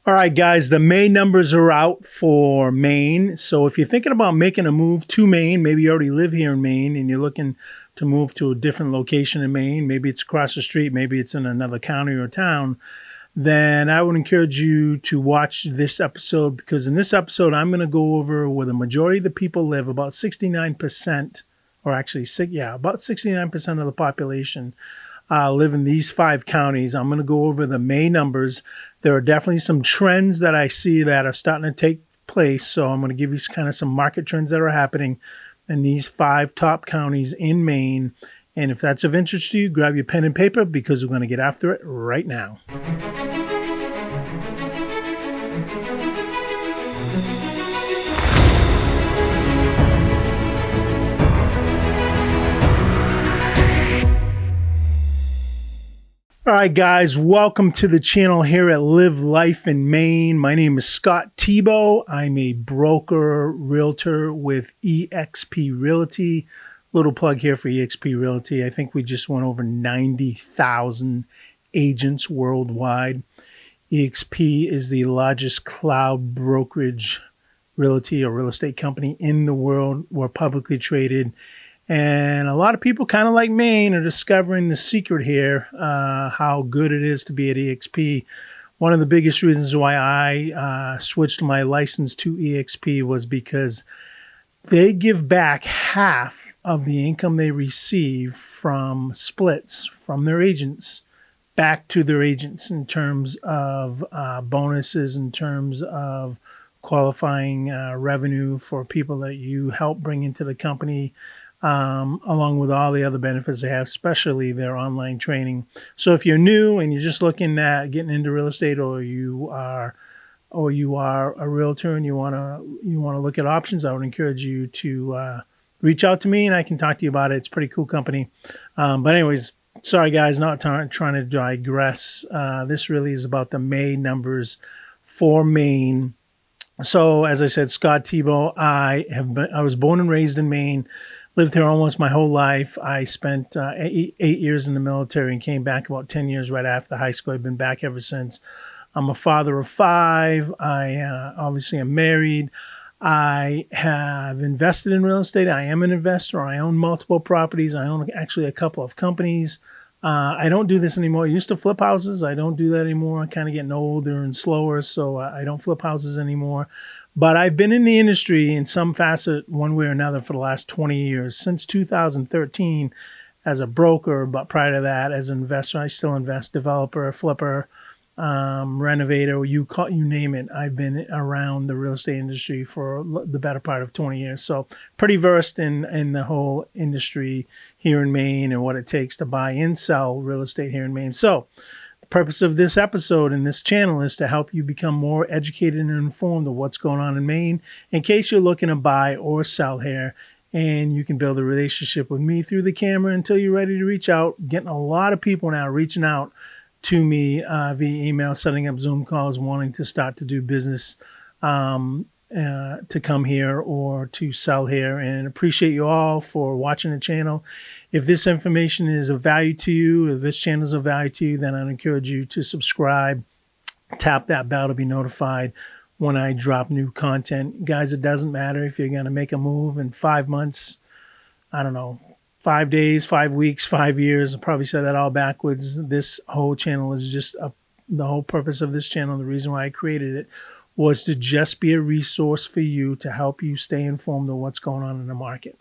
All right, guys, the May numbers are out for Maine. So if you're thinking about making a move to Maine, maybe you already live here in Maine and you're looking to move to a different location in Maine, maybe it's across the street, maybe it's in another county or town, then I would encourage you to watch this episode, because in this episode, I'm going to go over where the majority of the people live, about 69%, or actually, about 69% of the population live in these 5 counties. I'm going to go over the May numbers. There are definitely some trends that I see that are starting to take place. So I'm going to give you kind of some market trends that are happening in these 5 top counties in Maine. And if that's of interest to you, grab your pen and paper, because we're going to get after it right now. All right, guys, welcome to the channel here at Live Life in Maine. My name is Scott Tebow. I'm a broker, realtor with eXp Realty. Little plug here for eXp Realty. I think we just went over 90,000 agents worldwide. eXp is the largest cloud brokerage realty or real estate company in the world. We're publicly traded. And a lot of people, kind of like Maine, are discovering the secret here, how good it is to be at eXp. One of the biggest reasons why I switched my license to eXp was because they give back half of the income they receive from splits from their agents back to their agents in terms of bonuses, in terms of qualifying revenue for people that you help bring into the company. Along with all the other benefits they have, especially their online training. So if you're new and you're just looking at getting into real estate, or you are a realtor and you want to look at options, I would encourage you to reach out to me and I can talk to you about it. It's a pretty cool company. But anyways, sorry guys, not trying to digress. This really is about the May numbers for Maine. So as I said, Scott Tebow, I was born and raised in Maine. Lived here almost my whole life. I spent 8 years in the military and came back about 10 years right after high school. I've been back ever since. I'm a father of 5. I obviously am married. I have invested in real estate. I am an investor. I own multiple properties. I own actually a couple of companies. I don't do this anymore. I used to flip houses. I don't do that anymore. I'm kind of getting older and slower, so I don't flip houses anymore. But I've been in the industry in some facet, one way or another, for the last 20 years, since 2013 as a broker. But prior to that, as an investor, I still invest, developer, flipper, renovator, you name it. I've been around the real estate industry for the better part of 20 years. So pretty versed in the whole industry here in Maine and what it takes to buy and sell real estate here in Maine. So the purpose of this episode and this channel is to help you become more educated and informed of what's going on in Maine in case you're looking to buy or sell here. And you can build a relationship with me through the camera until you're ready to reach out. Getting a lot of people now reaching out to me via email, setting up Zoom calls, wanting to start to do business, to come here or to sell here. And appreciate you all for watching the channel. If this information is of value to you, if this channel is of value to you, then I'd encourage you to subscribe, tap that bell to be notified when I drop new content. Guys, it doesn't matter if you're going to make a move in 5 months, I don't know, 5 days, 5 weeks, 5 years. I probably said that all backwards. This whole channel is just the whole purpose of this channel. The reason why I created it was to just be a resource for you to help you stay informed of what's going on in the market.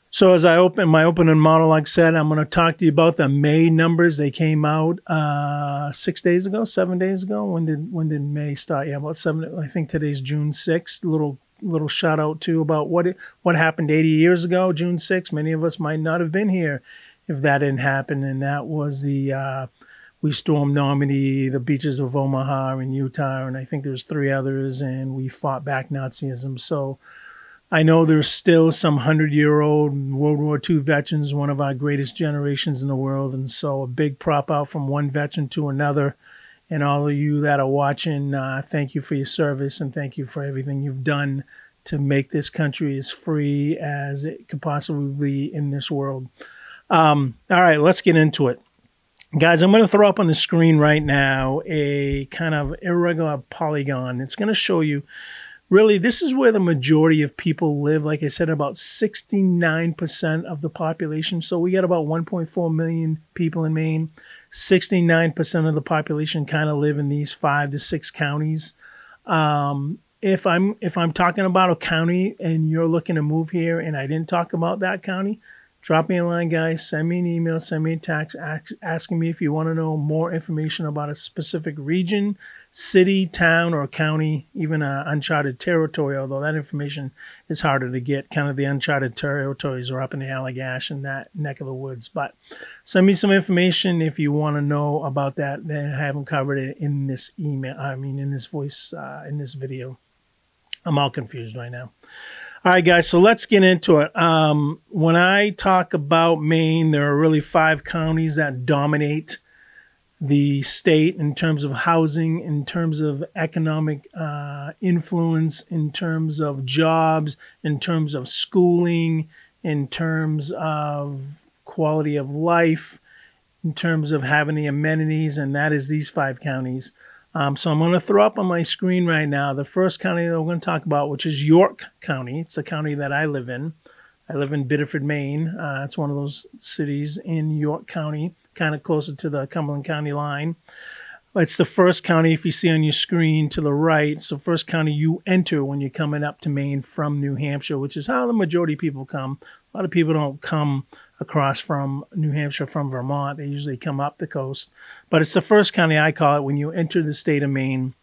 So as I open my opening monologue said, I'm going to talk to you about the May numbers. They came out 7 days ago. When did May start? Yeah, about 7. I think today's June 6th. Little shout out too about what happened 80 years ago, June 6th. Many of us might not have been here if that didn't happen, and that was we stormed Normandy, the beaches of Omaha and Utah, and I think there's 3 others, and we fought back Nazism. So I know there's still some 100-year-old World War II veterans, one of our greatest generations in the world. And so a big prop out from one veteran to another. And all of you that are watching, thank you for your service and thank you for everything you've done to make this country as free as it could possibly be in this world. All right, let's get into it. Guys, I'm going to throw up on the screen right now a kind of irregular polygon. It's going to show you, really, this is where the majority of people live. Like I said, about 69% of the population. So we got about 1.4 million people in Maine. 69% of the population kind of live in these 5 to 6 counties. If I'm talking about a county and you're looking to move here and I didn't talk about that county, drop me a line, guys. Send me an email, send me a text asking me if you want to know more information about a specific region, city, town, or county, even uncharted territory, although that information is harder to get. Kind of the uncharted territories are up in the Allagash and that neck of the woods. But send me some information if you want to know about that. Then I haven't covered it in this email. In this voice, in this video. I'm all confused right now. All right, guys, so let's get into it. When I talk about Maine, there are really 5 counties that dominate the state in terms of housing, in terms of economic influence, in terms of jobs, in terms of schooling, in terms of quality of life, in terms of having the amenities, and that is these 5 counties. So I'm going to throw up on my screen right now the first county that we're going to talk about, which is York County. It's the county that I live in. I live in Biddeford, Maine. It's one of those cities in York County, kind of closer to the Cumberland County line. It's the first county, if you see on your screen to the right, it's the first county you enter when you're coming up to Maine from New Hampshire, which is how the majority of people come. A lot of people don't come across from New Hampshire from Vermont. They usually come up the coast. But it's the first county, I call it, when you enter the state of Maine.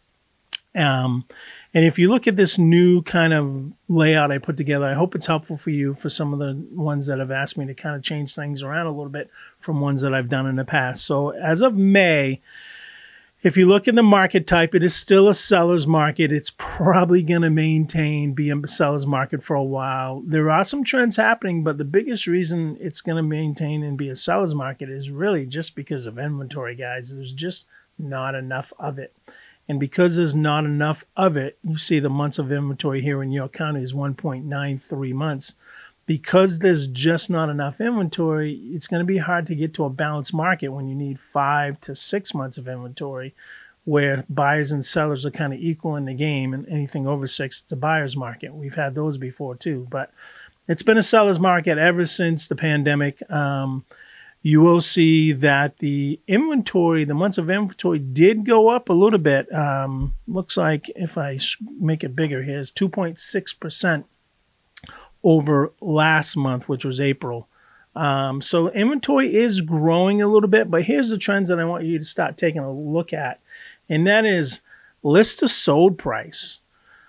And if you look at this new kind of layout I put together, I hope it's helpful for you for some of the ones that have asked me to kind of change things around a little bit from ones that I've done in the past. So as of May, if you look at the market type, it is still a seller's market. It's probably going to be a seller's market for a while. There are some trends happening, but the biggest reason it's going to maintain and be a seller's market is really just because of inventory, guys. There's just not enough of it. And because there's not enough of it, you see the months of inventory here in York County is 1.93 months. Because there's just not enough inventory, it's going to be hard to get to a balanced market when you need 5 to 6 months of inventory, where buyers and sellers are kind of equal in the game, and anything over 6, it's a buyer's market. We've had those before too, but it's been a seller's market ever since the pandemic. You will see that the months of inventory did go up a little bit. Looks like if I make it bigger here, it's 2.6%. over last month, which was April. So inventory is growing a little bit, but here's the trends that I want you to start taking a look at, and that is list to sold price.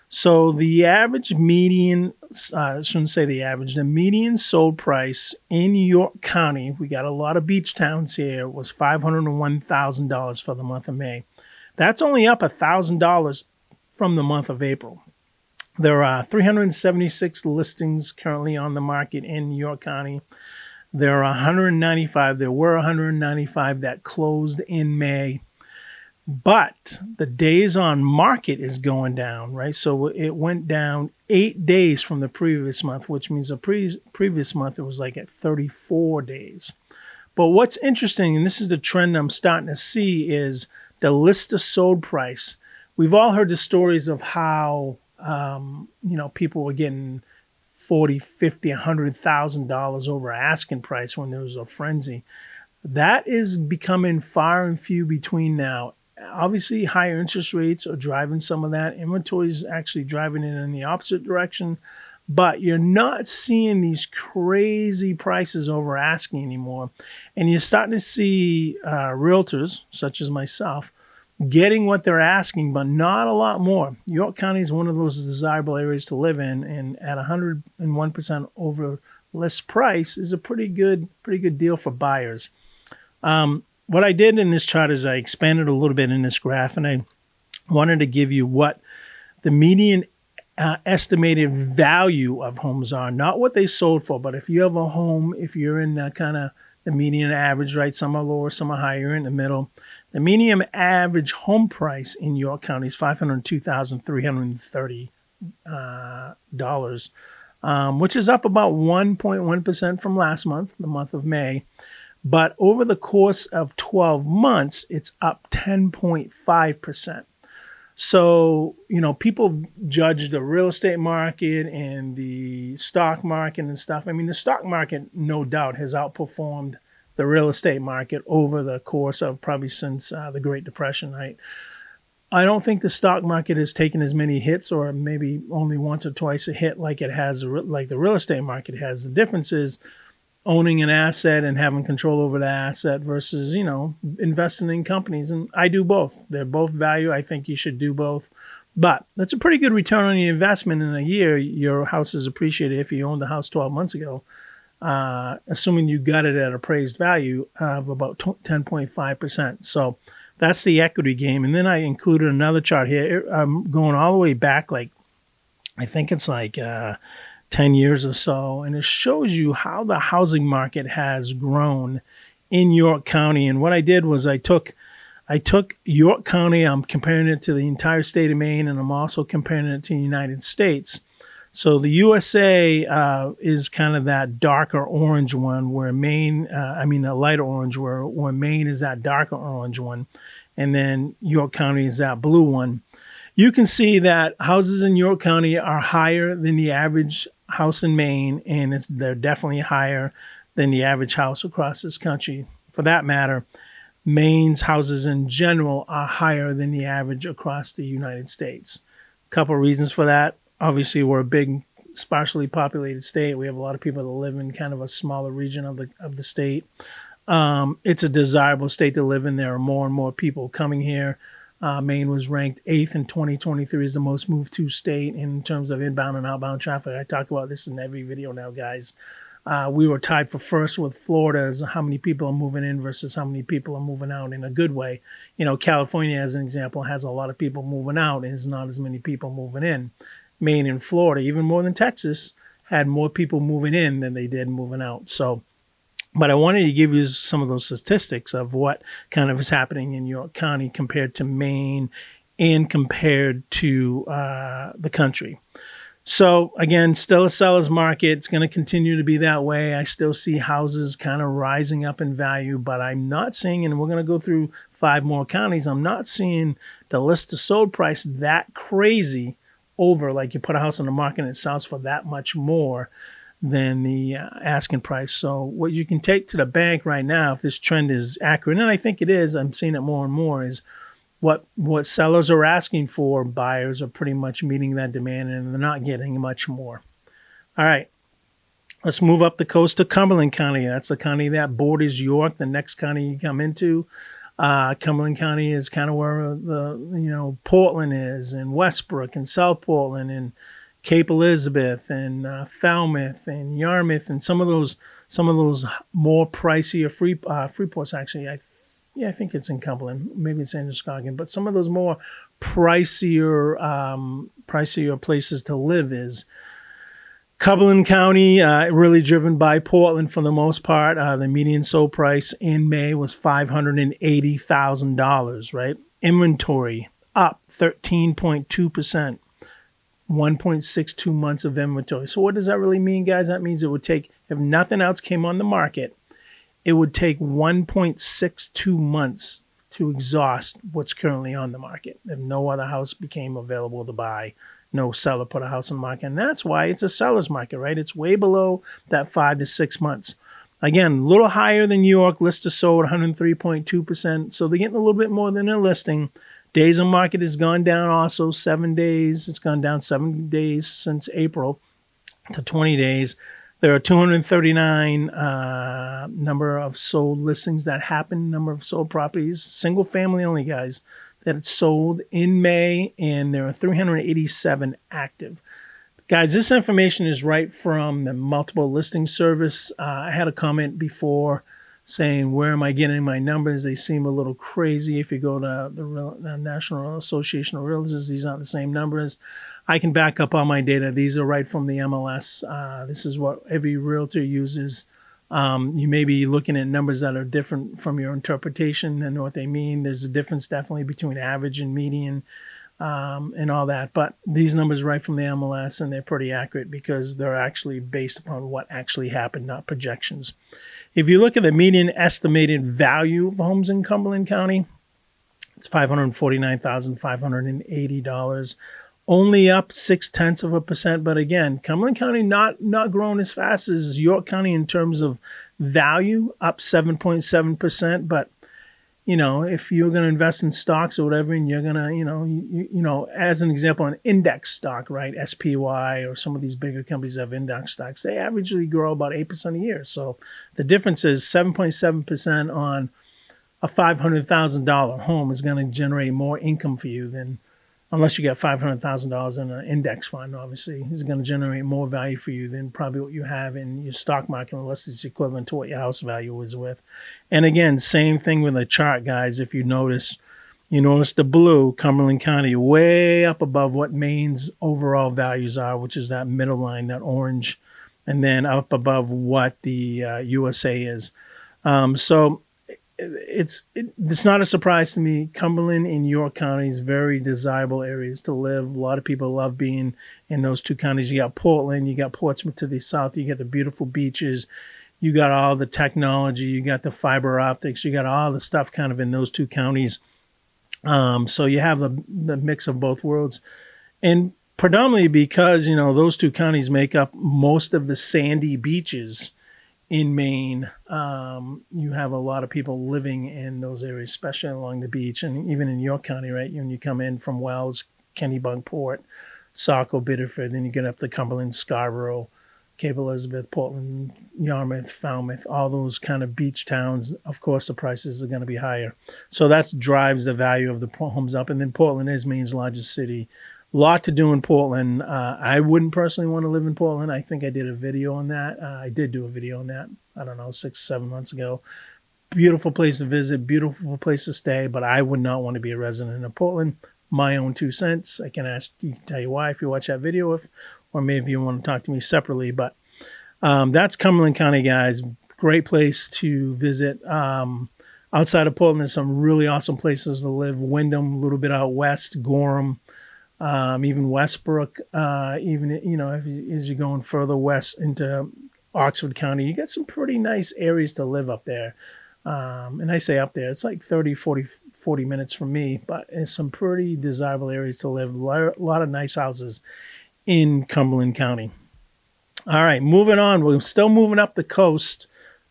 So the average median, I shouldn't say the average, the median sold price in York County, we got a lot of beach towns here, was $501,000 for the month of May. That's only up $1,000 from the month of April. There are 376 listings currently on the market in York County. There were 195 that closed in May. But the days on market is going down, right? So it went down 8 days from the previous month, which means the previous month it was like at 34 days. But what's interesting, and this is the trend I'm starting to see, is the list to sold price. We've all heard the stories of how people were getting $40,000, $50,000, $100,000 over asking price when there was a frenzy. That is becoming far and few between now. Obviously, higher interest rates are driving some of that. Inventory is actually driving it in the opposite direction. But you're not seeing these crazy prices over asking anymore. And you're starting to see realtors, such as myself, getting what they're asking, but not a lot more. York County is one of those desirable areas to live in, and at 101% over list price is a pretty good deal for buyers. What I did in this chart is I expanded a little bit in this graph, and I wanted to give you what the median estimated value of homes are, not what they sold for. But if you have a home, if you're in kind of the median average, right? Some are lower, some are higher, in the middle. The median average home price in York County is $502,330, which is up about 1.1% from last month, the month of May. But over the course of 12 months, it's up 10.5%. So, people judge the real estate market and the stock market and stuff. I mean, the stock market, no doubt, has outperformed the real estate market over the course of probably since the Great Depression, right? I don't think the stock market has taken as many hits, or maybe only once or twice a hit like it has, like the real estate market has. The difference is owning an asset and having control over the asset versus, investing in companies. And I do both. They're both value. I think you should do both. But that's a pretty good return on your investment. In a year, your house is appreciated if you owned the house 12 months ago, assuming you got it at appraised value of about 10.5%. So that's the equity game. And then I included another chart here. I'm going all the way back, I think it's 10 years or so, and it shows you how the housing market has grown in York County. And what I did was I took York County, I'm comparing it to the entire state of Maine, and I'm also comparing it to the United States. So the USA is kind of that darker orange one, where Maine, a lighter orange, where Maine is that darker orange one, and then York County is that blue one. You can see that houses in York County are higher than the average house in Maine, and they're definitely higher than the average house across this country. For that matter, Maine's houses in general are higher than the average across the United States. A couple of reasons for that. Obviously, we're a big, sparsely populated state. We have a lot of people that live in kind of a smaller region of the state. It's a desirable state to live in. There are more and more people coming here. Maine was ranked 8th in 2023 as the most moved to state in terms of inbound and outbound traffic. I talk about this in every video now, guys. We were tied for first with Florida as how many people are moving in versus how many people are moving out in a good way. California, as an example, has a lot of people moving out and there's not as many people moving in. Maine and Florida, even more than Texas, had more people moving in than they did moving out. But I wanted to give you some of those statistics of what kind of is happening in York County compared to Maine and compared to the country. So again, still a seller's market. It's going to continue to be that way. I still see houses kind of rising up in value, but I'm not seeing, and we're going to go through 5 more counties, I'm not seeing the list to sold price that crazy over, like you put a house on the market and it sells for that much more than the asking price. So what you can take to the bank right now, if this trend is accurate, and I think it is, I'm seeing it more and more, is what sellers are asking for, buyers are pretty much meeting that demand and they're not getting much more. All right, let's move up the coast to Cumberland County. That's the county that borders York, the next county you come into. Cumberland County is kind of where Portland is, and Westbrook and South Portland and Cape Elizabeth and Falmouth and Yarmouth and some of those more pricier Freeport's actually. I think it's in Cumberland, maybe it's in Androscoggin, but some of those more pricier places to live is Cumberland County, really driven by Portland for the most part. The median sold price in May was $580,000, right? Inventory up 13.2%. 1.62 months of inventory. So what does that really mean, guys? That means it would take, if nothing else came on the market, it would take 1.62 months to exhaust what's currently on the market. If no other house became available to buy, no seller put a house on the market. And that's why it's a seller's market, right? It's way below that 5 to 6 months. Again, a little higher than New York. List to sold 103.2%. So they're getting a little bit more than they're listing. Days on market has gone down also 7 days. It's gone down 7 days since April to 20 days. There are 239 number of sold listings that happened, number of sold properties, single family only, guys, that it's sold in May, and there are 387 active. Guys, this information is right from the multiple listing service. I had a comment before saying, where am I getting my numbers? They seem a little crazy. If you go to the National Association of Realtors, these aren't the same numbers. I can back up all my data. These are right from the MLS. This is what every realtor uses. You may be looking at numbers that are different from your interpretation than what they mean. There's a difference definitely between average and median. and all that. But these numbers right from the MLS, and they're pretty accurate because they're actually based upon what actually happened, not projections. If you look at the median estimated value of homes in Cumberland County, it's $549,580, only up 0.6%. But again, Cumberland County not growing as fast as York County in terms of value, up 7.7%. But if you're going to invest in stocks or whatever, and you're going to, as an example, an index stock, right? SPY or some of these bigger companies have index stocks. They averagely grow about 8% a year. So the difference is 7.7% on a $500,000 home is going to generate more income for you than, unless you got $500,000 in an index fund, obviously, is going to generate more value for you than probably what you have in your stock market, unless it's equivalent to what your house value is worth. And again, same thing with the chart, guys. If you notice the blue, Cumberland County, way up above what Maine's overall values are, which is that middle line, that orange, and then up above what the USA is. So it's not a surprise to me. Cumberland and York counties, very desirable areas to live. A lot of people love being in those two counties. You got Portland, you got Portsmouth to the south, you got the beautiful beaches, you got all the technology, you got the fiber optics, you got all the stuff kind of in those two counties. So you have the mix of both worlds. And predominantly because, those two counties make up most of the sandy beaches in Maine, you have a lot of people living in those areas, especially along the beach, and even in York County, right? When you come in from Wells, Kennebunkport, Saco, Biddeford, then you get up to Cumberland, Scarborough, Cape Elizabeth, Portland, Yarmouth, Falmouth, all those kind of beach towns. Of course, the prices are going to be higher. So that drives the value of the homes up. And then Portland is Maine's largest city. Lot to do in Portland. I wouldn't personally want to live in Portland. I think I did a video on that. I did do a video on that, I don't know, 6-7 months ago. Beautiful place to visit, beautiful place to stay, but I would not want to be a resident of Portland. My own 2 cents. I can tell you why if you watch that video, or maybe you want to talk to me separately. But that's Cumberland County, guys. Great place to visit. Outside of Portland, there's some really awesome places to live. Wyndham, a little bit out west, Gorham. Even Westbrook, even, as you're going further west into Oxford County, you get some pretty nice areas to live up there. And I say up there, it's like 30, 40 minutes from me, but it's some pretty desirable areas to live. A lot of nice houses in Cumberland County. All right, moving on. We're still moving up the coast.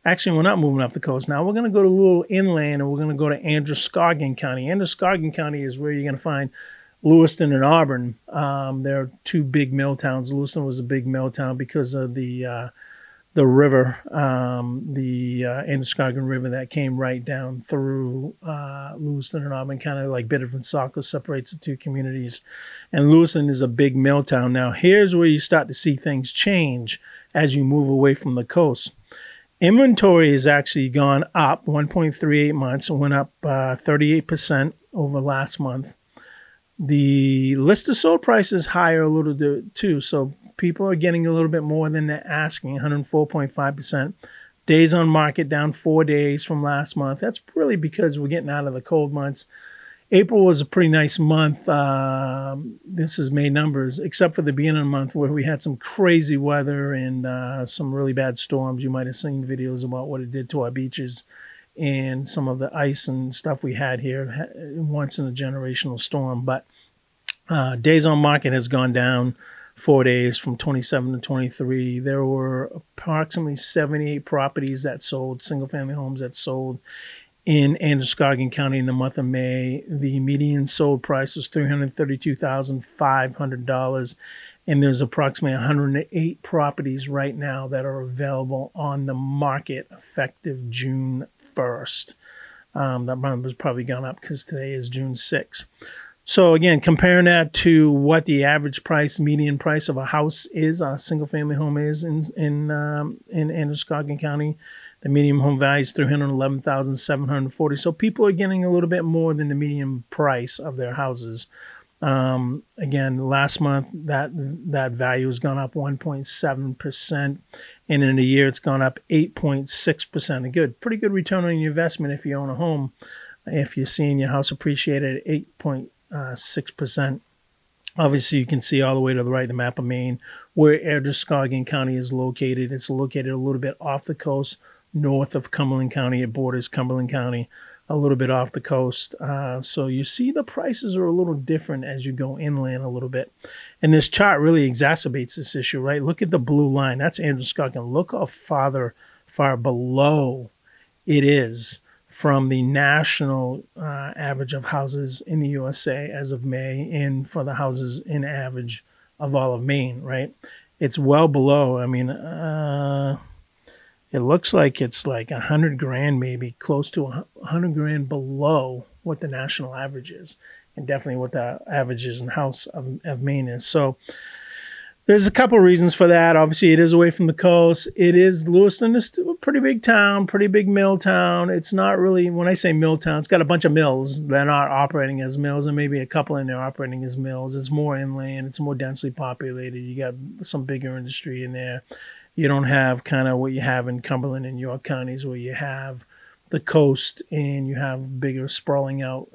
Actually, we're not moving up the coast now. We're going to go to a little inland, and we're going to go to Androscoggin County. Androscoggin County is where you're going to find Lewiston and Auburn. They're two big mill towns. Lewiston was a big mill town because of the river, the Androscoggin River that came right down through Lewiston and Auburn, kind of like Biddeford and Saco separates the two communities. And Lewiston is a big mill town. Now, here's where you start to see things change as you move away from the coast. Inventory has actually gone up 1.38 months and went up 38% over last month. The list of sold price is higher a little bit too, so people are getting a little bit more than they're asking, 104.5%. Days on market down 4 days from last month. That's really because we're getting out of the cold months. April was a pretty nice month. This is May numbers, except for the beginning of the month where we had some crazy weather and some really bad storms. You might have seen videos about what it did to our beaches and some of the ice and stuff we had here, once in a generational storm. But days on market has gone down 4 days from 27 to 23. There were approximately 78 properties that sold, single-family homes that sold in Androscoggin County in the month of May. The median sold price was $332,500. And there's approximately 108 properties right now that are available on the market effective June 1st. That number's probably gone up because today is June 6th. So again, comparing that to what the average price, median price of a house is, a single-family home is in Androscoggin County, the median home value is $311,740. So people are getting a little bit more than the median price of their houses. Again, last month that value has gone up 1.7%, and in a year it's gone up 8.6%. Pretty good return on your investment if you own a home. If you're seeing your house appreciate at 8.6%. Obviously, you can see all the way to the right the map of Maine where Androscoggin County is located. It's located a little bit off the coast, north of Cumberland County. It borders Cumberland County, a little bit off the coast. So you see the prices are a little different as you go inland a little bit. And this chart really exacerbates this issue, right? Look at the blue line. That's Androscoggin. Look how far below it is from the national average of houses in the USA as of May, and for the houses in average of all of Maine, right? It's well below. I mean, it looks like it's like 100 grand, maybe close to 100 grand below what the national average is, and definitely what the average is in the house of Maine is. So there's a couple of reasons for that. Obviously, it is away from the coast. It is Lewiston is still a pretty big town, pretty big mill town. It's not really, when I say mill town, it's got a bunch of mills. They're not operating as mills, and maybe a couple in there operating as mills. It's more inland. It's more densely populated. You got some bigger industry in there. You don't have kind of what you have in Cumberland and York counties, where you have the coast and you have bigger sprawling out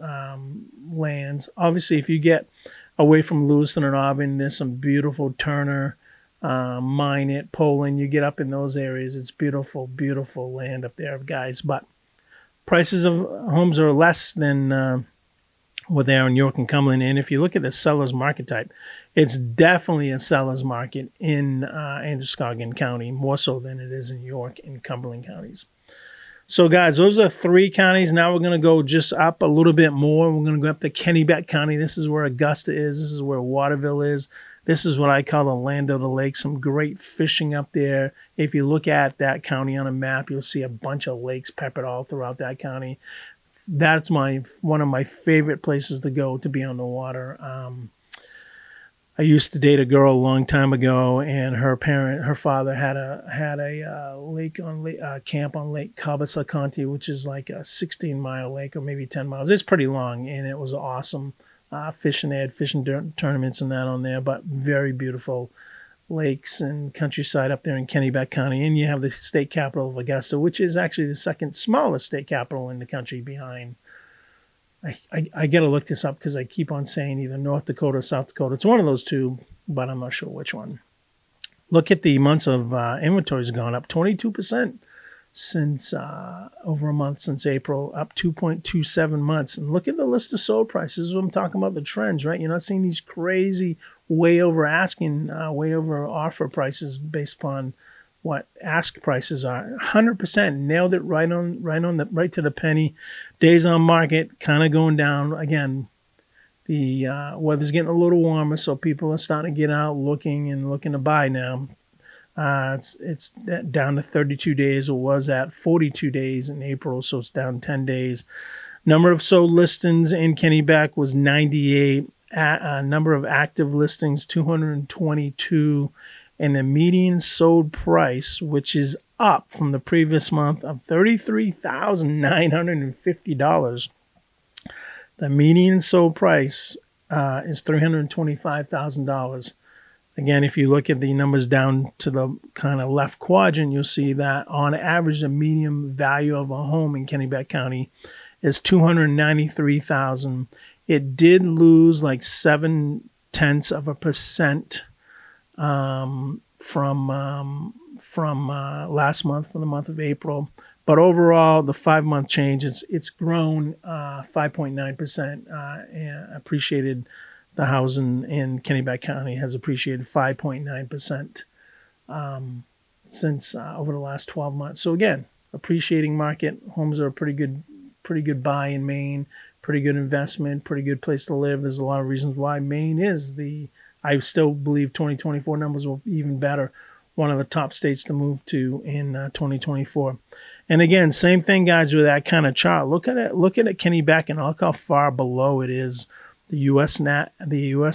lands. Obviously, if you get away from Lewiston and Auburn, there's some beautiful Turner, Minot, Poland. You get up in those areas, it's beautiful, beautiful land up there, guys. But prices of homes are less than what they are in York and Cumberland. And if you look at the seller's market type, it's definitely a seller's market in Androscoggin County, more so than it is in York and Cumberland counties. So, guys, those are 3 counties. Now we're going to go just up a little bit more. We're going to go up to Kennebec County. This is where Augusta is. This is where Waterville is. This is what I call the land of the lake. Some great fishing up there. If you look at that county on a map, you'll see a bunch of lakes peppered all throughout that county. That's one of my favorite places to go to be on the water. I used to date a girl a long time ago, and her father had a camp on Lake Cabasacante, which is like a 16-mile lake or maybe 10 miles. It's pretty long, and it was awesome fishing. They had fishing tournaments and that on there, but very beautiful lakes and countryside up there in Kennebec County. And you have the state capital of Augusta, which is actually the second smallest state capital in the country behind. I got to look this up because I keep on saying either North Dakota or South Dakota. It's one of those two, but I'm not sure which one. Look at the months of inventory has gone up 22% since over a month since April, up 2.27 months. And look at the list of sold prices. This is what I'm talking about, the trends, right? You're not seeing these crazy way over asking, way over offer prices based upon what ask prices are. 100% nailed it right to the penny. Days on market kind of going down again. The weather's getting a little warmer, so people are starting to get out looking to buy now. It's down to 32 days. It was at 42 days in April, so it's down 10 days. Number of sold listings in Kennebec was 98. Number of active listings 222. And the median sold price, which is up from the previous month of $33,950. The median sold price is $325,000. Again, if you look at the numbers down to the kind of left quadrant, you'll see that on average, the median value of a home in Kennebec County is $293,000. It did lose like 0.7% from last month, from the month of April. But overall, the 5-month change, it's grown 5.9%. Appreciated, the housing in Kennebec County has appreciated 5.9% since over the last 12 months. So again, appreciating market. Homes are a pretty good buy in Maine, pretty good investment, pretty good place to live. There's a lot of reasons why Maine is I still believe 2024 numbers will be even better. One of the top states to move to in 2024. And again, same thing, guys, with that kind of chart. Look at it, Kennebec, and look how far below it is the U.S.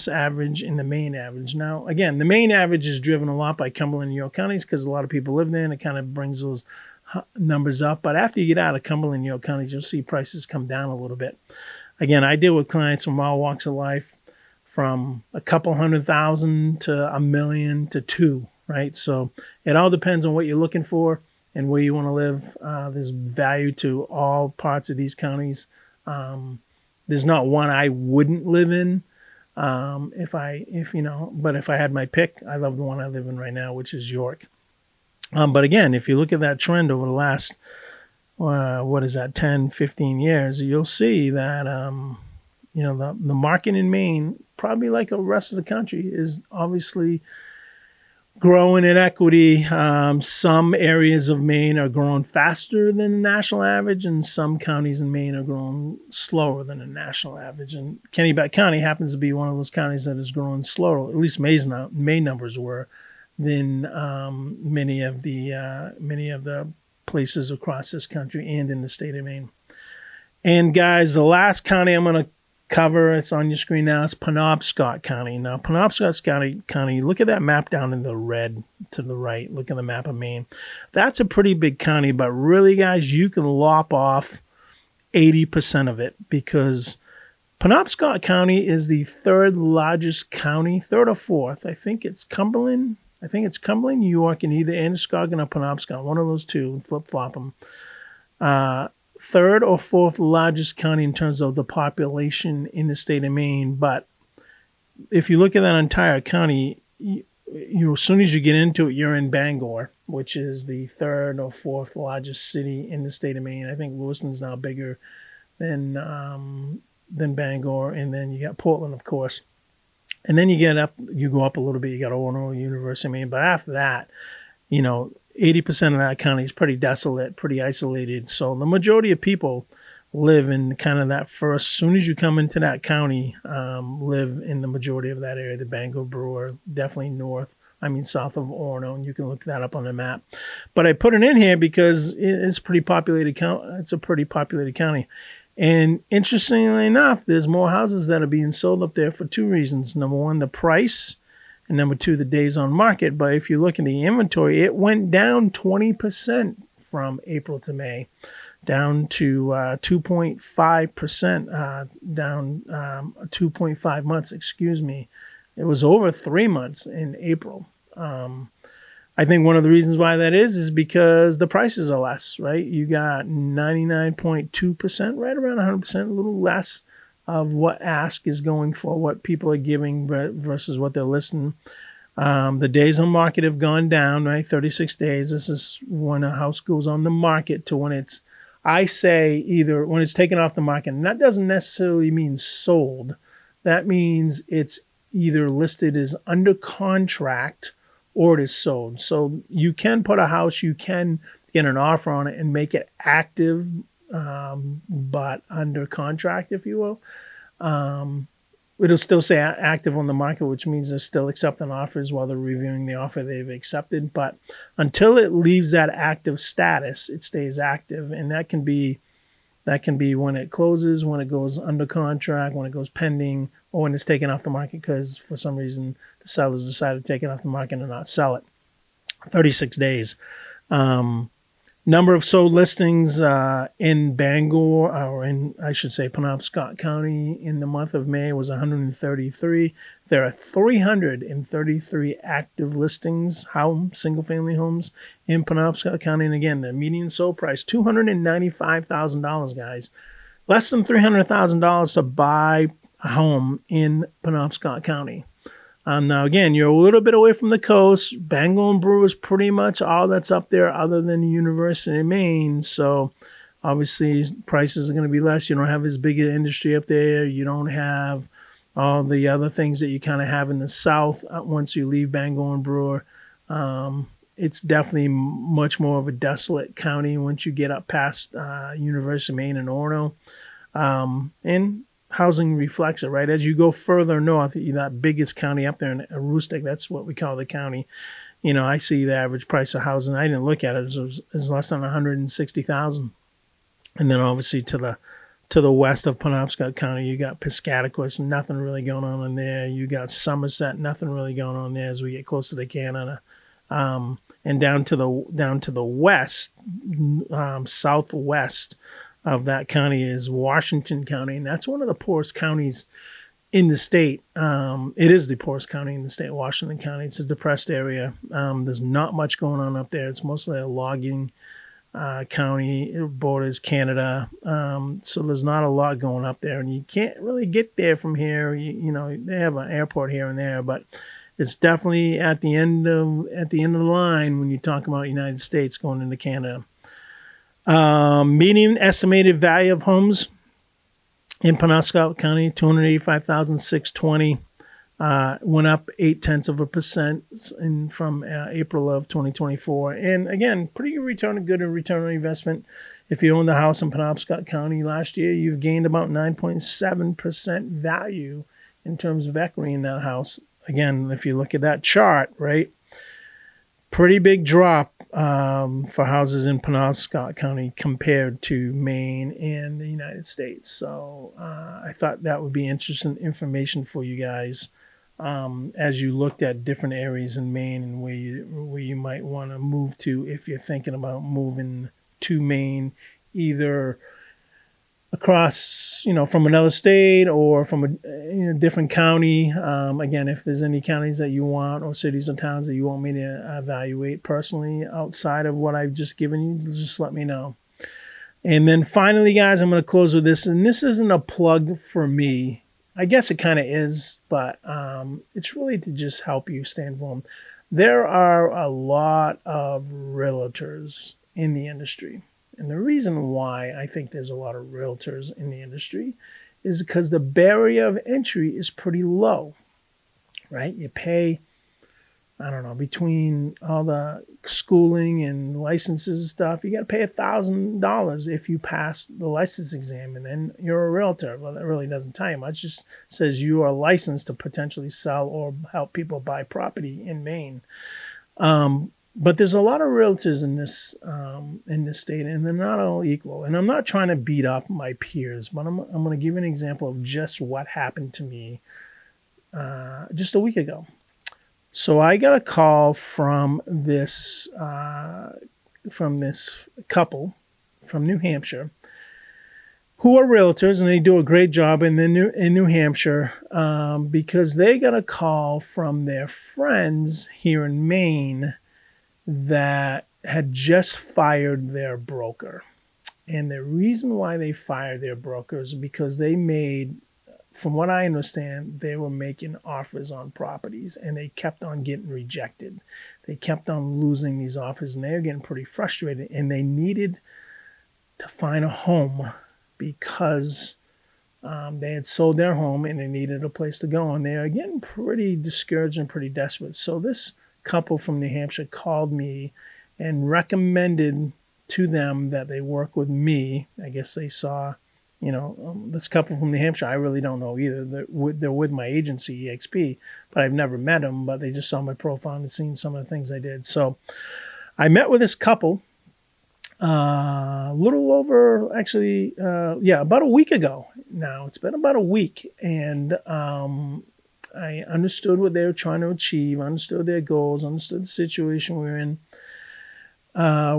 average and the Maine average. Now, again, the Maine average is driven a lot by Cumberland and York counties because a lot of people live there, and it kind of brings those numbers up. But after you get out of Cumberland and York counties, you'll see prices come down a little bit. Again, I deal with clients from all walks of life, from a couple $100,000 to $1 million to $2 million, right? So it all depends on what you're looking for and where you want to live. There's value to all parts of these counties. There's not one I wouldn't live in. But if I had my pick, I love the one I live in right now, which is York. But again, if you look at that trend over the last, 10, 15 years, you'll see that, the market in Maine, probably like the rest of the country, is obviously growing in equity. Some areas of Maine are growing faster than the national average, and some counties in Maine are growing slower than the national average. And Kennebec County happens to be one of those counties that is growing slower. At least Maine numbers were than many of the places across this country and in the state of Maine. And guys, the last county I'm going to cover, it's on your screen now, is Penobscot County. Now, Penobscot County, look at that map down in the red to the right. Look at the map of Maine. That's a pretty big county, but really, guys, you can lop off 80% of it, because Penobscot County is the third largest county, third or fourth. I think it's Cumberland, York, and either Androscoggin or Penobscot, one of those two, flip-flop them. Third or fourth largest county in terms of the population in the state of Maine. But if you look at that entire county, as soon as you get into it, you're in Bangor, which is the third or fourth largest city in the state of Maine. I think Lewiston's now bigger than Bangor, and then you got Portland, of course. And then you go up a little bit, you got Orono, University of Maine. But after that, 80% of that county is pretty desolate, pretty isolated. So the majority of people live in kind of that first, as soon as you come into that county, live in the majority of that area, the Bangor, Brewer, definitely south of Orono, and you can look that up on the map. But I put it in here because it's a pretty populated county. And interestingly enough, there's more houses that are being sold up there for two reasons. Number one, the price, and number two, the days on market. But if you look at the inventory, it went down 20% from April to May, down to 2.5%, down 2.5 months, excuse me. It was over 3 months in April. I think one of the reasons why that is because the prices are less, right? You got 99.2%, right around 100%, a little less of what ask is going for, what people are giving versus what they're listing. The days on market have gone down, right? 36 days. This is when a house goes on the market to when it's, I say either when it's taken off the market, and that doesn't necessarily mean sold. That means it's either listed as under contract or it is sold. So you can put a house, you can get an offer on it and make it active, but under contract, if you will. It'll still say active on the market, which means they're still accepting offers while they're reviewing the offer they've accepted. But until it leaves that active status, it stays active. And that can be when it closes, when it goes under contract, when it goes pending, or when it's taken off the market because for some reason the sellers decided to take it off the market and not sell it. 36 days. Number of sold listings in Bangor, or in, I should say, Penobscot County in the month of May was 133. There are 333 active listings, single-family homes in Penobscot County. And again, the median sold price, $295,000, guys. Less than $300,000 to buy a home in Penobscot County. Now, again, you're a little bit away from the coast. Bangor and Brewer is pretty much all that's up there other than the University of Maine. So, obviously, prices are going to be less. You don't have as big an industry up there. You don't have all the other things that you kind of have in the south once you leave Bangor and Brewer. It's definitely much more of a desolate county once you get up past University of Maine and Orono. And housing reflects it, right? As you go further north, that biggest county up there in Aroostook, that's what we call the county. I see the average price of housing. I didn't look at it. It was less than $160,000. And then obviously to the west of Penobscot County, you got Piscataquis, nothing really going on in there. You got Somerset, nothing really going on there as we get closer to Canada. And down to the west, southwest of that county is Washington County, and that's one of the poorest counties in the state. It is the poorest county in the state, Washington County. It's a depressed area. There's not much going on up there. It's mostly a logging County, it borders Canada. So there's not a lot going up there, and you can't really get there from here. You know, they have an airport here and there, but it's definitely at the end of the line when you talk about United States going into Canada. Median estimated value of homes in Penobscot County, 285,620. Went up 0.8% from April of 2024. And again, pretty good return on investment. If you own the house in Penobscot County last year, you've gained about 9.7% value in terms of equity in that house. Again, if you look at that chart, right, pretty big drop for houses in Penobscot County compared to Maine and the United States. So I thought that would be interesting information for you guys as you looked at different areas in Maine and where you might want to move to if you're thinking about moving to Maine, either across, from another state or from a different county. Again, if there's any counties that you want or cities or towns that you want me to evaluate personally outside of what I've just given you, just let me know. And then finally, guys, I'm going to close with this. And this isn't a plug for me. I guess it kind of is, but it's really to just help you stay informed. There are a lot of realtors in the industry. And the reason why I think there's a lot of realtors in the industry is because the barrier of entry is pretty low, right? You pay, I don't know, between all the schooling and licenses and stuff, you got to pay $1,000 if you pass the license exam, and then you're a realtor. Well, that really doesn't tell you much. It just says you are licensed to potentially sell or help people buy property in Maine. But there's a lot of realtors in this state, and they're not all equal. And I'm not trying to beat up my peers, but I'm going to give an example of just what happened to me just a week ago. So I got a call from this couple from New Hampshire who are realtors, and they do a great job in New Hampshire because they got a call from their friends here in Maine that had just fired their broker. And the reason why they fired their broker is because they made, from what I understand, they were making offers on properties and they kept on getting rejected. They kept on losing these offers and they were getting pretty frustrated, and they needed to find a home because they had sold their home and they needed a place to go, and they are getting pretty discouraged and pretty desperate. So this couple from New Hampshire called me and recommended to them that they work with me. I guess they saw, this couple from New Hampshire, I really don't know either. They're with my agency, EXP, but I've never met them, but they just saw my profile and seen some of the things I did. So I met with this couple a little over, actually, about a week ago now. It's been about a week, and I understood what they were trying to achieve, understood their goals, understood the situation we were in.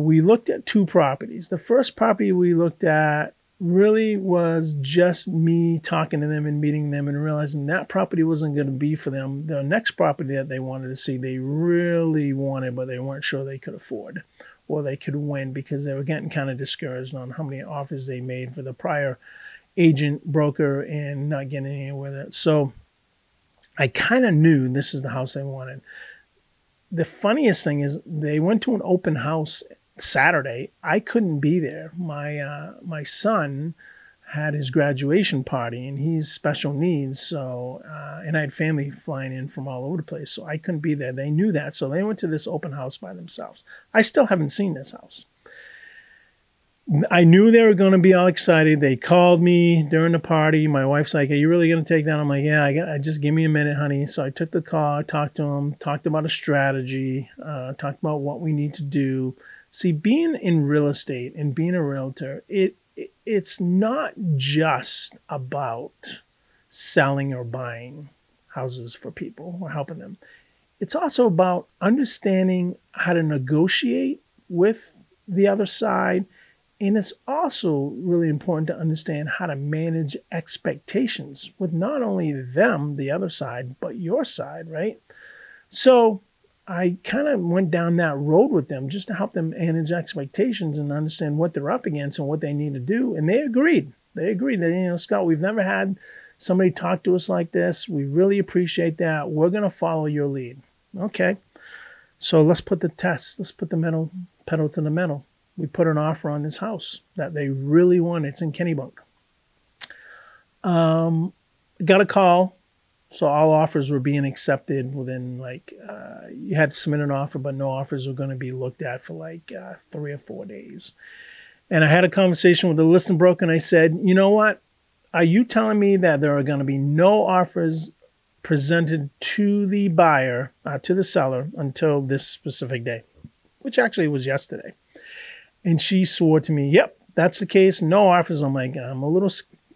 We looked at two properties. The first property we looked at really was just me talking to them and meeting them and realizing that property wasn't going to be for them. The next property that they wanted to see, they really wanted, but they weren't sure they could afford or they could win because they were getting kind of discouraged on how many offers they made for the prior agent broker and not getting anywhere with it. So I kind of knew this is the house they wanted. The funniest thing is they went to an open house Saturday. I couldn't be there. My son had his graduation party, and he's special needs. So, and I had family flying in from all over the place, so I couldn't be there. They knew that, so they went to this open house by themselves. I still haven't seen this house. I knew they were going to be all excited. They called me during the party. My wife's like, "Are you really going to take that?" I'm like, "Yeah, I just give me a minute, honey." So I took the call, talked to them, talked about a strategy, talked about what we need to do. See, being in real estate and being a realtor, it's not just about selling or buying houses for people or helping them. It's also about understanding how to negotiate with the other side. And it's also really important to understand how to manage expectations with not only them, the other side, but your side, right? So I kind of went down that road with them just to help them manage expectations and understand what they're up against and what they need to do. And they agreed. They agreed that, Scott, we've never had somebody talk to us like this. We really appreciate that. We're going to follow your lead. Okay. So let's put the test. Let's put the pedal to the metal. We put an offer on this house that they really want. It's in Kennebunk. Got a call. So all offers were being accepted within you had to submit an offer, but no offers were going to be looked at for 3 or 4 days. And I had a conversation with the listing broker and I said, you know what? Are you telling me that there are going to be no offers presented to the buyer, to the seller until this specific day, which actually was yesterday? And she swore to me, yep, that's the case. No offers. I'm a little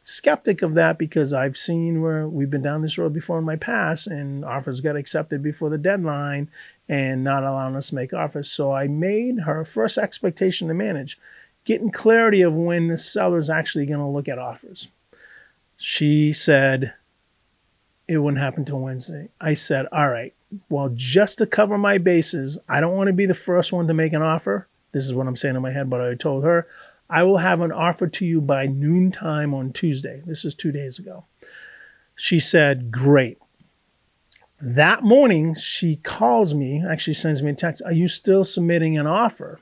skeptic of that because I've seen where we've been down this road before in my past and offers got accepted before the deadline and not allowing us to make offers. So I made her first expectation to manage, getting clarity of when the seller is actually going to look at offers. She said it wouldn't happen till Wednesday. I said, all right, well, just to cover my bases, I don't want to be the first one to make an offer. This is what I'm saying in my head, but I told her, I will have an offer to you by noontime on Tuesday. This is 2 days ago. She said, great. That morning, she calls me, actually sends me a text, are you still submitting an offer?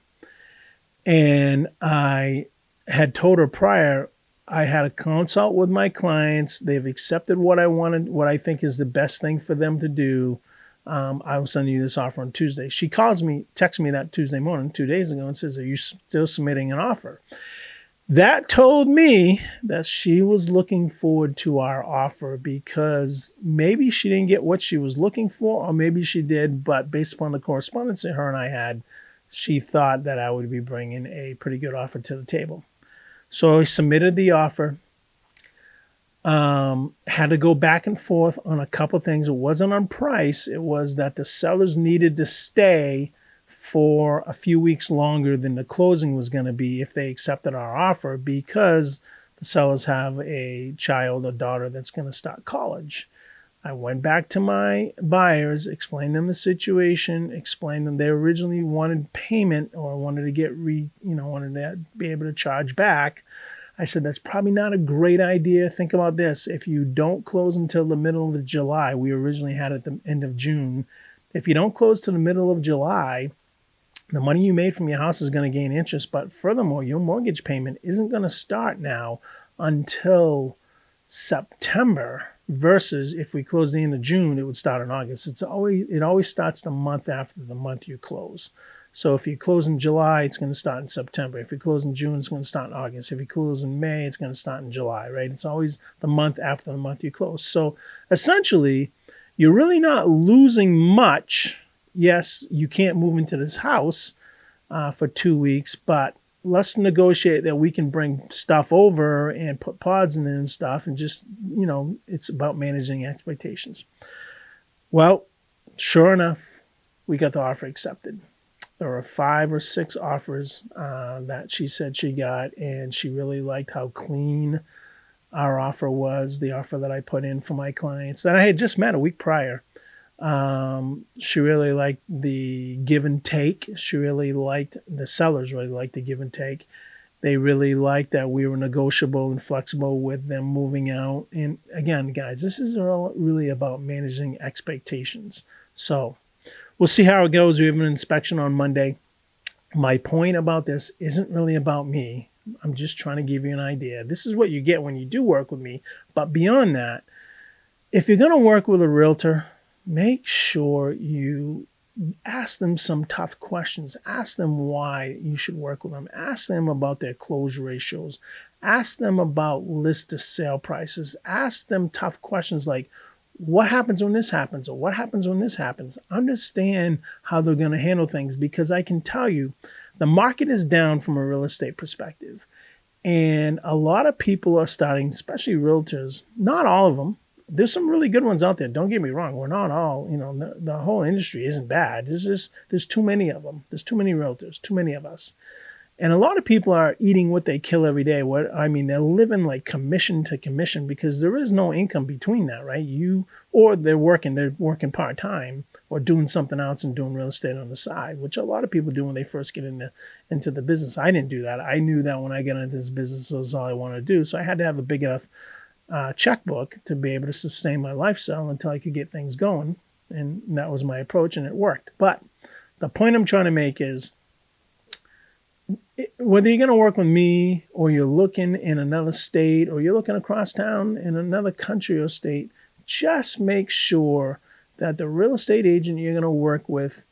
And I had told her prior, I had a consult with my clients. They've accepted what I wanted, what I think is the best thing for them to do. I will send you this offer on Tuesday. She texts me that Tuesday morning, 2 days ago, and says, are you still submitting an offer? That told me that she was looking forward to our offer because maybe she didn't get what she was looking for, or maybe she did, but based upon the correspondence that her and I had, she thought that I would be bringing a pretty good offer to the table. So I submitted the offer. Had to go back and forth on a couple things. It wasn't on price. It was that the sellers needed to stay for a few weeks longer than the closing was going to be if they accepted our offer because the sellers have a child, a daughter that's going to start college. I went back to my buyers, explained them the situation, explained them they originally wanted payment or wanted to wanted to be able to charge back. I said, that's probably not a great idea. Think about this. If you don't close until the middle of July, we originally had at the end of June. If you don't close to the middle of July, the money you made from your house is going to gain interest. But furthermore, your mortgage payment isn't going to start now until September versus if we close the end of June, it would start in August. It always starts the month after the month you close. So if you close in July, it's going to start in September. If you close in June, it's going to start in August. If you close in May, it's going to start in July, right? It's always the month after the month you close. So essentially, you're really not losing much. Yes, you can't move into this house for 2 weeks, but let's negotiate that we can bring stuff over and put pods in there and stuff and just, it's about managing expectations. Well, sure enough, we got the offer accepted. There were 5 or 6 offers that she said she got, and she really liked how clean our offer was, the offer that I put in for my clients that I had just met a week prior. She really liked the give and take. The sellers really liked the give and take. They really liked that we were negotiable and flexible with them moving out. And again, guys, this is all really about managing expectations. So we'll see how it goes. We have an inspection on Monday. My point about this isn't really about me. I'm just trying to give you an idea. This is what you get when you do work with me. But beyond that, if you're going to work with a realtor, make sure you ask them some tough questions. Ask them why you should work with them. Ask them about their closure ratios. Ask them about list to sale prices. Ask them tough questions like, what happens when this happens? Or what happens when this happens? Understand how they're going to handle things, because I can tell you the market is down from a real estate perspective. And a lot of people are starting, especially realtors, not all of them. There's some really good ones out there. Don't get me wrong. We're not all, the whole industry isn't bad. There's too many of them. There's too many realtors, too many of us. And a lot of people are eating what they kill every day. They're living like commission to commission because there is no income between that, right? Or they're working part-time or doing something else and doing real estate on the side, which a lot of people do when they first get into the business. I didn't do that. I knew that when I got into this business, it was all I wanted to do. So I had to have a big enough checkbook to be able to sustain my lifestyle until I could get things going. And that was my approach, and it worked. But the point I'm trying to make is, whether you're going to work with me or you're looking in another state or you're looking across town in another country or state, just make sure that the real estate agent you're going to work with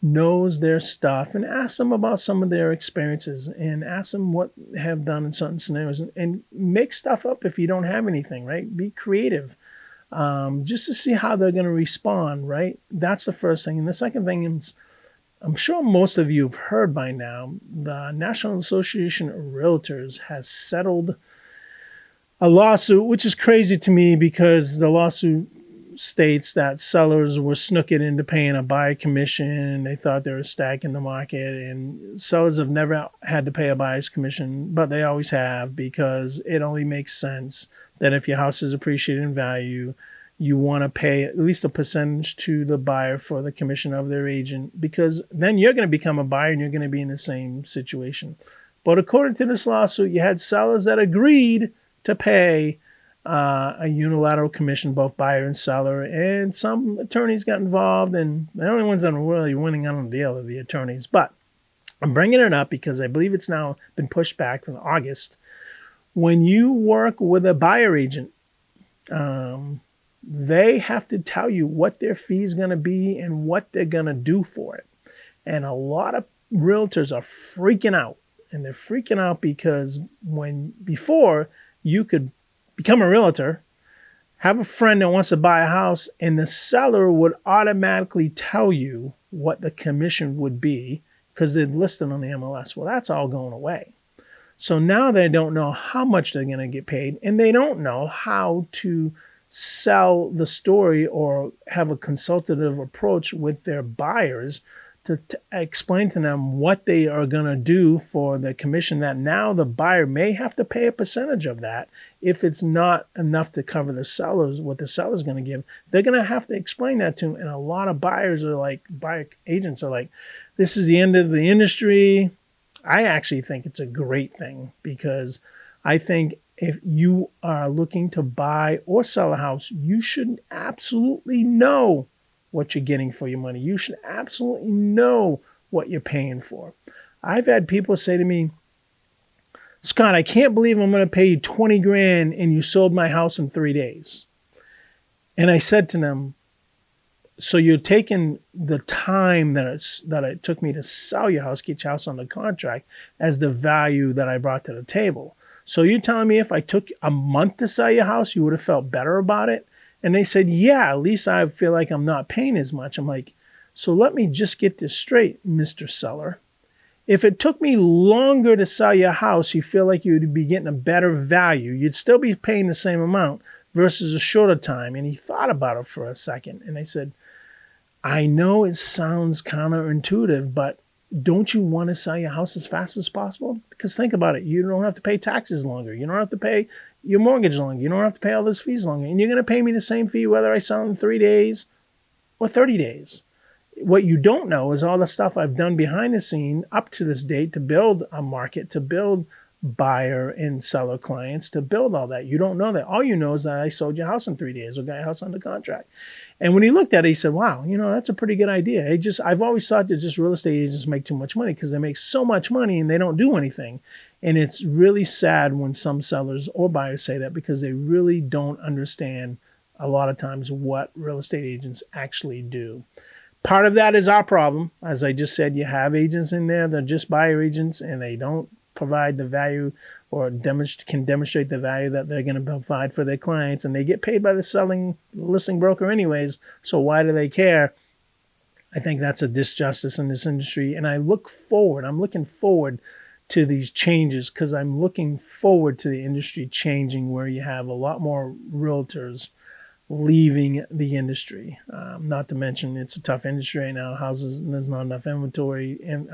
knows their stuff, and ask them about some of their experiences and ask them what they have done in certain scenarios, and make stuff up if you don't have anything, right? Be creative, just to see how they're going to respond, right? That's the first thing. And the second thing is, I'm sure most of you have heard by now, the National Association of Realtors has settled a lawsuit, which is crazy to me because the lawsuit states that sellers were snookered into paying a buyer commission. They thought they were stacking the market, and sellers have never had to pay a buyer's commission, but they always have, because it only makes sense that if your house is appreciated in value, you want to pay at least a percentage to the buyer for the commission of their agent, because then you're going to become a buyer and you're going to be in the same situation. But according to this lawsuit, you had sellers that agreed to pay a unilateral commission, both buyer and seller, and some attorneys got involved, and the only ones that are really winning on the deal are the attorneys. But I'm bringing it up because I believe it's now been pushed back from August. When you work with a buyer agent, they have to tell you what their fee is going to be and what they're going to do for it. And a lot of realtors are freaking out. And they're freaking out because before you could become a realtor, have a friend that wants to buy a house, and the seller would automatically tell you what the commission would be because they'd listed on the MLS. Well, that's all going away. So now they don't know how much they're going to get paid, and they don't know how to sell the story or have a consultative approach with their buyers to explain to them what they are going to do for the commission, that now the buyer may have to pay a percentage of that. If it's not enough to cover the sellers, what the seller's going to give, they're going to have to explain that to them. And a lot of buyer agents are like, this is the end of the industry. I actually think it's a great thing, because I think if you are looking to buy or sell a house, you should absolutely know what you're getting for your money. You should absolutely know what you're paying for. I've had people say to me, Scott, I can't believe I'm going to pay you 20 grand and you sold my house in 3 days. And I said to them, so you're taking the time that it took me to sell your house, get your house on the contract, as the value that I brought to the table. So you're telling me if I took a month to sell your house, you would have felt better about it? And they said, yeah, at least I feel like I'm not paying as much. I'm like, so let me just get this straight, Mr. Seller. If it took me longer to sell your house, you feel like you would be getting a better value. You'd still be paying the same amount versus a shorter time. And he thought about it for a second. And I said, I know it sounds counterintuitive, but don't you want to sell your house as fast as possible? Because think about it. You don't have to pay taxes longer. You don't have to pay your mortgage longer. You don't have to pay all those fees longer. And you're going to pay me the same fee whether I sell in 3 days or 30 days. What you don't know is all the stuff I've done behind the scene up to this date to build a market, to build buyer and seller clients, to build all that. You don't know that. All you know is that I sold your house in 3 days or got your house under contract. And when he looked at it, he said, wow, that's a pretty good idea. I've always thought that just real estate agents make too much money because they make so much money and they don't do anything. And it's really sad when some sellers or buyers say that, because they really don't understand a lot of times what real estate agents actually do. Part of that is our problem. As I just said, you have agents in there that are just buyer agents and they don't provide the value or can demonstrate the value that they're going to provide for their clients, and they get paid by the listing broker anyways, so why do they care? I think that's a disjustice in this industry, and I'm looking forward to these changes, because I'm looking forward to the industry changing, where you have a lot more realtors, a leaving the industry. Not to mention it's a tough industry right now. Houses, there's not enough inventory, and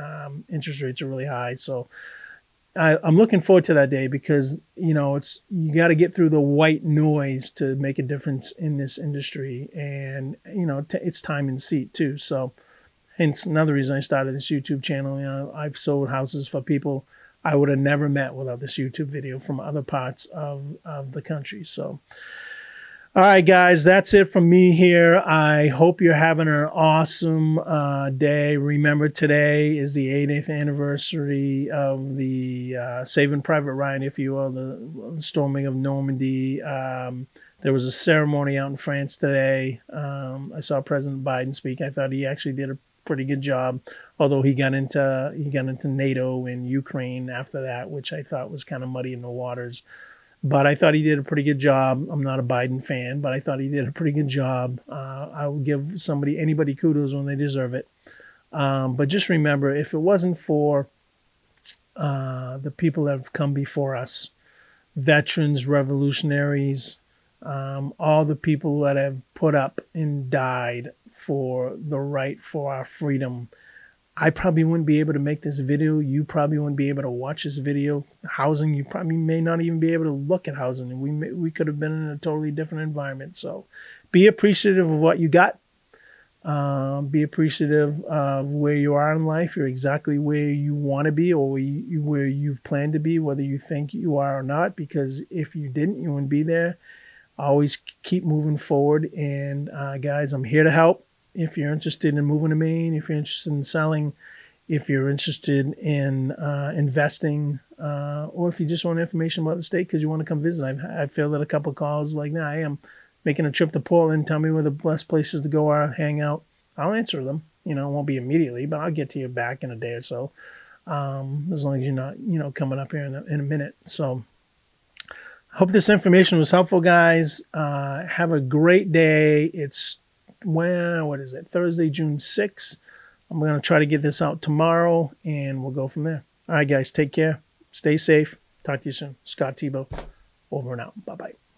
interest rates are really high. So I'm looking forward to that day because, you got to get through the white noise to make a difference in this industry. And, it's time in the seat too. So hence another reason I started this YouTube channel. I've sold houses for people I would have never met without this YouTube video from other parts of the country. So, all right, guys, that's it from me here. I hope you're having an awesome day. Remember, today is the 80th anniversary of the Saving Private Ryan, if you will, the storming of Normandy. There was a ceremony out in France today. I saw President Biden speak. I thought he actually did a pretty good job, although he got into NATO and Ukraine after that, which I thought was kind of muddy in the waters. But I thought he did a pretty good job. I'm not a Biden fan, but I thought he did a pretty good job. I will give anybody kudos when they deserve it. But just remember, if it wasn't for the people that have come before us, veterans, revolutionaries, all the people that have put up and died for the right for our freedom, I probably wouldn't be able to make this video. You probably wouldn't be able to watch this video. Housing, you probably may not even be able to look at housing. And we could have been in a totally different environment. So be appreciative of what you got. Be appreciative of where you are in life. You're exactly where you want to be, or where you've planned to be, whether you think you are or not. Because if you didn't, you wouldn't be there. Always keep moving forward. And guys, I'm here to help. If you're interested in moving to Maine, if you're interested in selling, if you're interested in investing, or if you just want information about the state because you want to come visit. I've filled out a couple of calls like, I am making a trip to Portland. Tell me where the best places to go are, hang out. I'll answer them. It won't be immediately, but I'll get to you back in a day or so. As long as you're not, coming up here in a minute. So hope this information was helpful, guys. Have a great day. It's what is it? Thursday, June 6th. I'm going to try to get this out tomorrow, and we'll go from there. All right, guys, take care. Stay safe. Talk to you soon. Scott Tebow, over and out. Bye-bye.